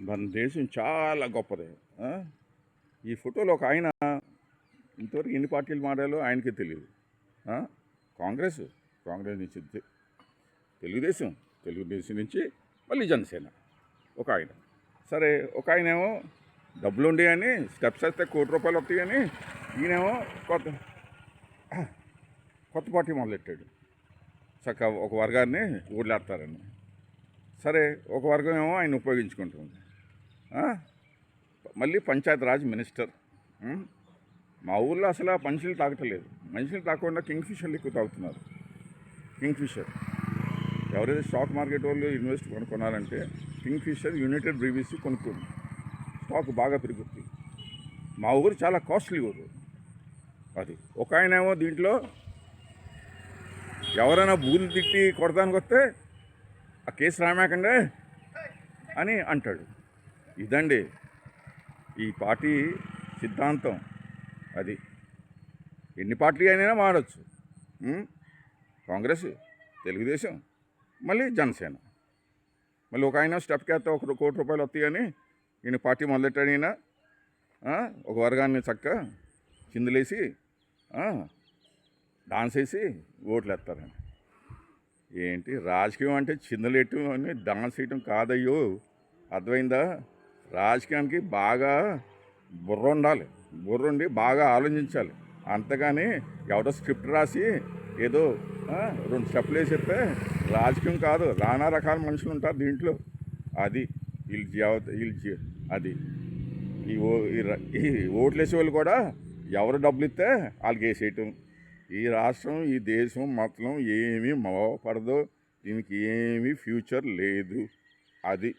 మన దేశం చాలా గొప్పది. ఆ? ఈ ఫోటోలో ఒక ఆయన ఇంతవరకు ఎన్ని పార్టీలు మారాలో ఆయనకే తెలియదు. ఆ? కాంగ్రెస్ కాంగ్రెస్ నుంచి తెలుగుదేశం తెలుగుదేశం నుంచి మళ్ళీ జనసేన ఒక ఆయన. సరే, ఒక ఆయనేమో డబ్బులు ఉండి అని స్టెప్స్ వేస్తే ₹1,00,00,000 వస్తాయని ఈయనేమో కొత్త కొత్త పార్టీ మొదలెట్టాడు. చక్కగా ఒక వర్గాన్ని ఊళ్ళేస్తారని. సరే, ఒక వర్గం ఏమో ఆయన ఉపయోగించుకుంటుంది. మళ్ళీ పంచాయతీరాజ్ మినిస్టర్. మా ఊళ్ళో అసలు మనుషులు తాగట్లేదు. మనుషులు తాగకుండా కింగ్ఫిషర్లు ఎక్కువ తాగుతున్నారు. కింగ్ఫిషర్ ఎవరైతే స్టాక్ మార్కెట్ వాళ్ళు ఇన్వెస్ట్ కొనుక్కున్నారంటే కింగ్ఫిషర్ యునైటెడ్ బ్రీవీస్ కొనుక్కోండి, స్టాక్ బాగా పెరుగుతుంది. మా ఊరు చాలా కాస్ట్లీ ఊరు అది. ఒక ఆయన ఏమో దీంట్లో ఎవరైనా బూలు తిట్టి కొడతానికి వస్తే ఆ కేసు రామాకండే అని అంటాడు. ఇదండి ఈ పార్టీ సిద్ధాంతం. అది ఎన్ని పార్టీలు అయినా మారచ్చు. కాంగ్రెస్, తెలుగుదేశం, మళ్ళీ జనసేన. మళ్ళీ ఒక ఆయన స్టెప్కి వేస్తే ₹1,00,00,000 వస్తాయని ఈయన పార్టీ మొదలెట్టాడు. ఈయన ఒక వర్గాన్ని చక్కగా చిందులేసి డాన్స్ వేసి ఓట్లు వేస్తారని. ఏంటి రాజకీయం అంటే చిందులేయటం అని డాన్స్ వేయటం కాదయ్యో, అర్థమైందా? రాజకీయానికి బాగా బుర్ర ఉండాలి, బుర్ర ఉండి బాగా ఆలోచించాలి. అంతగాని ఎవడో స్క్రిప్ట్ రాసి ఏదో 2 స్టెప్లు వేసి చెప్తే రాజకీయం కాదు. నానా రకాల మనుషులు ఉంటారు దీంట్లో. అది వీళ్ళు అది ఈ ఓట్లు వేసే వాళ్ళు కూడా ఎవరు డబ్బులు ఇస్తే వాళ్ళకి వేసేయటం. ఈ రాష్ట్రం, ఈ దేశం మొత్తం ఏమీ పడదు, దీనికి ఏమీ ఫ్యూచర్ లేదు. అది